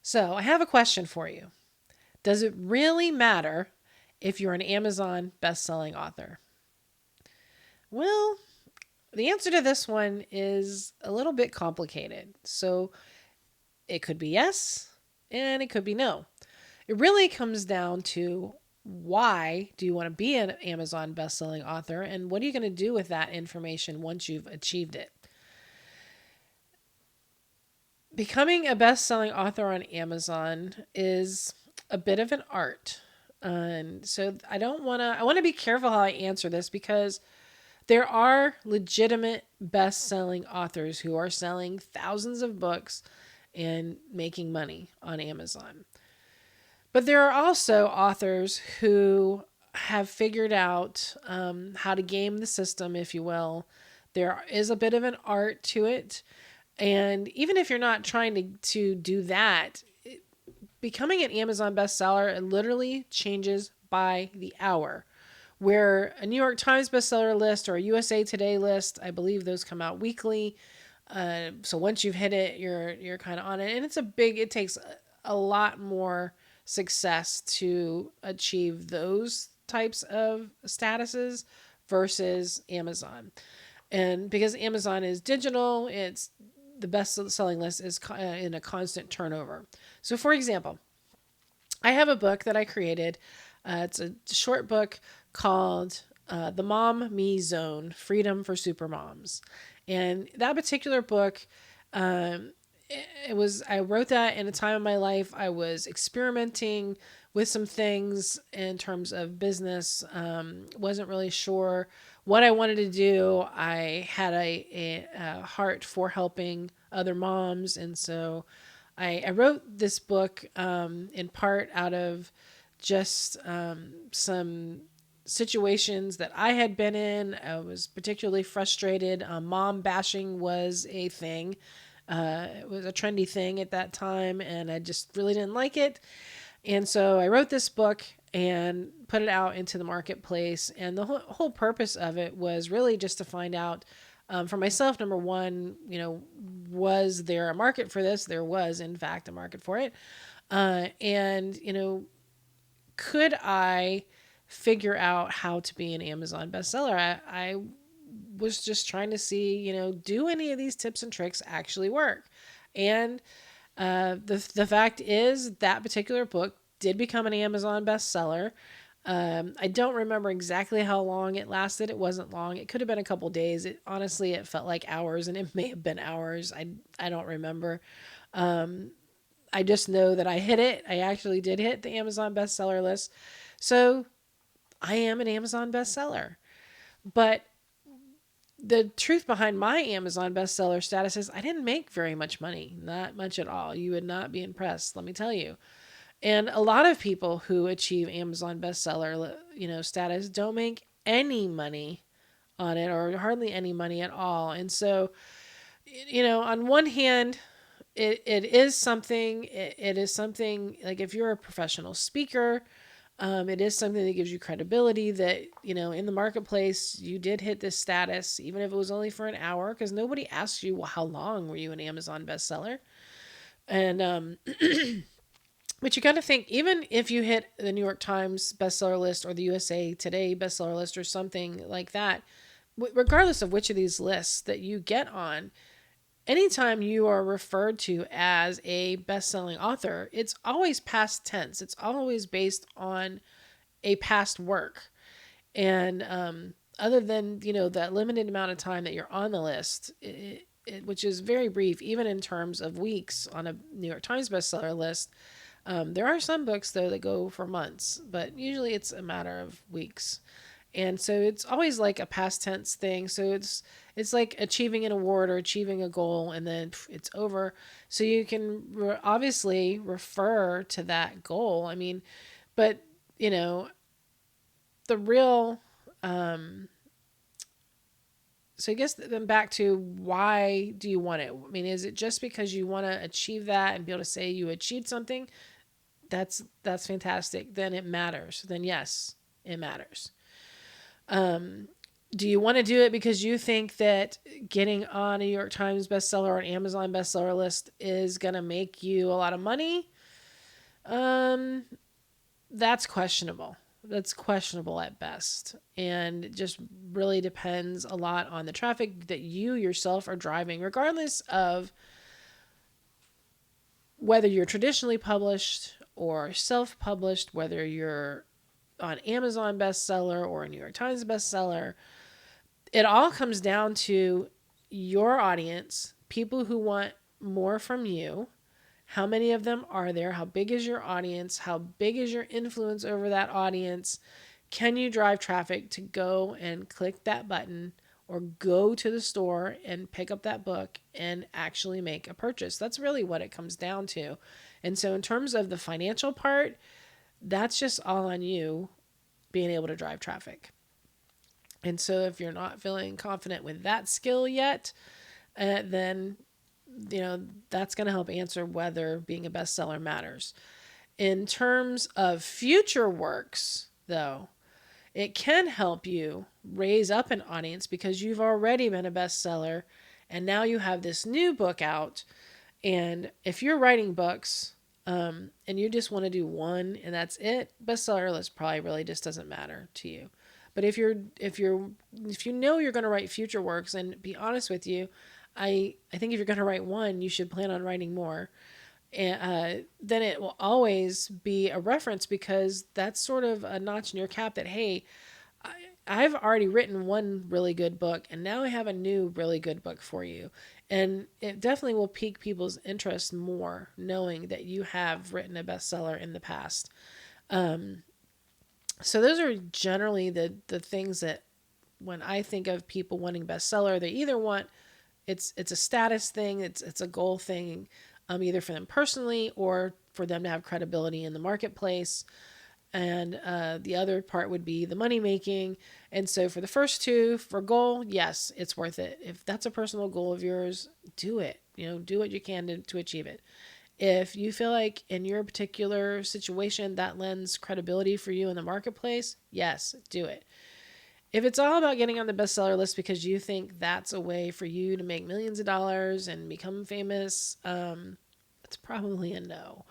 So I have a question for you. Does it really matter if you're an Amazon best-selling author? Well, the answer to this one is a little bit complicated. So it could be yes and it could be no. It really comes down to why do you want to be an Amazon best-selling author and what are you going to do with that information once you've achieved it? Becoming a best-selling author on Amazon is a bit of an art. And so I want to be careful how I answer this because there are legitimate best-selling authors who are selling thousands of books and making money on Amazon. But there are also authors who have figured out how to game the system, if you will. There is a bit of an art to it. And even if you're not trying to do that, becoming an Amazon bestseller it literally changes by the hour. Where a New York Times bestseller list or a USA Today list, I believe those come out weekly. So once you've hit it, you're kind of on it, and it takes a lot more success to achieve those types of statuses versus Amazon. And because Amazon is digital, it's the best selling list is in a constant turnover. So, for example, I have a book that I created. It's a short book called The Mom Me Zone Freedom for Supermoms. And that particular book, um, I wrote that in a time of my life I was experimenting with some things in terms of business. Wasn't really sure what I wanted to do. I had a heart for helping other moms, and so I wrote this book in part out of just some situations that I had been in. I was particularly frustrated. Mom bashing was a thing. It was a trendy thing at that time, and I just really didn't like it. And so I wrote this book and put it out into the marketplace. And the whole purpose of it was really just to find out for myself, number one, was there a market for this? There was, in fact, a market for it. And, could I figure out how to be an Amazon bestseller? I was just trying to see, do any of these tips and tricks actually work? And the fact is that particular book did become an Amazon bestseller. I don't remember exactly how long it lasted. It wasn't long. It could have been a couple days. Honestly, it felt like hours, and it may have been hours. I don't remember. I just know that I hit it. I actually did hit the Amazon bestseller list. So I am an Amazon bestseller. But the truth behind my Amazon bestseller status is I didn't make very much money, not much at all. You would not be impressed, let me tell you. And a lot of people who achieve Amazon bestseller, status don't make any money on it or hardly any money at all. And so, on one hand, it is something. It is something like if you're a professional speaker, it is something that gives you credibility that, in the marketplace, you did hit this status, even if it was only for an hour, because nobody asks you, well, how long were you an Amazon bestseller? And, but you got to think, even if you hit the New York Times bestseller list or the USA Today bestseller list or something like that, regardless of which of these lists that you get on, anytime you are referred to as a best-selling author, it's always past tense. It's always based on a past work. And other than, that limited amount of time that you're on the list, which is very brief, even in terms of weeks on a New York Times bestseller list, there are some books, though, that go for months, but usually it's a matter of weeks. And so it's always like a past tense thing. So it's like achieving an award or achieving a goal and then it's over. So you can obviously refer to that goal. I mean, but you know, the real so I guess then back to why do you want it? I mean, is it just because you want to achieve that and be able to say you achieved something? That's fantastic. Then it matters. Then yes, it matters. Do you want to do it because you think that getting on a New York Times bestseller or an Amazon bestseller list is going to make you a lot of money? Um, that's questionable. That's questionable at best. And it just really depends a lot on the traffic that you yourself are driving, regardless of whether you're traditionally published or self published, whether you're on Amazon bestseller or a New York Times bestseller. It all comes down to your audience, people who want more from you. How many of them are there? How big is your audience? How big is your influence over that audience? Can you drive traffic to go and click that button or go to the store and pick up that book and actually make a purchase? That's really what it comes down to. And so, in terms of the financial part, that's just all on you being able to drive traffic. And so, if you're not feeling confident with that skill yet, then that's going to help answer whether being a bestseller matters. In terms of future works, though, it can help you raise up an audience because you've already been a bestseller and now you have this new book out. And if you're writing books and you just want to do one and that's it, bestseller list probably really just doesn't matter to you. But if you know you're going to write future works, and be honest with you, I think if you're going to write one, you should plan on writing more. And then it will always be a reference because that's sort of a notch in your cap that, hey, I've already written one really good book and now I have a new really good book for you. And it definitely will pique people's interest more knowing that you have written a bestseller in the past. So those are generally the things that when I think of people wanting bestseller, they either want it's a status thing, it's a goal thing, either for them personally or for them to have credibility in the marketplace. And the other part would be the money making. And so for the first two, for goal, yes, it's worth it. If that's a personal goal of yours, do it. Do what you can to achieve it. If you feel like in your particular situation that lends credibility for you in the marketplace, yes, do it. If it's all about getting on the bestseller list because you think that's a way for you to make millions of dollars and become famous, it's probably a no.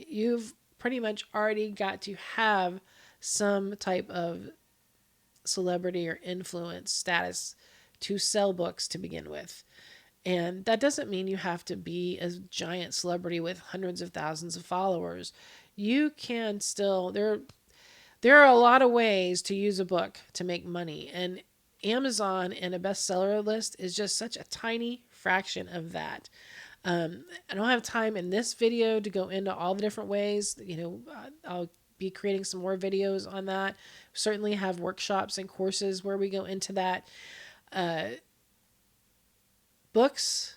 You've pretty much already got to have some type of celebrity or influence status to sell books to begin with. And that doesn't mean you have to be a giant celebrity with hundreds of thousands of followers. You can still, there are a lot of ways to use a book to make money. And Amazon and a bestseller list is just such a tiny fraction of that. I don't have time in this video to go into all the different ways. I'll be creating some more videos on that. Certainly have workshops and courses where we go into that. Books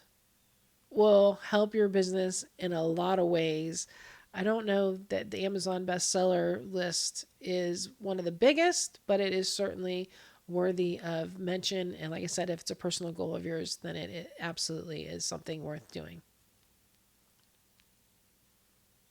will help your business in a lot of ways. I don't know that the Amazon bestseller list is one of the biggest, but it is certainly worthy of mention. And like I said, if it's a personal goal of yours, then it absolutely is something worth doing.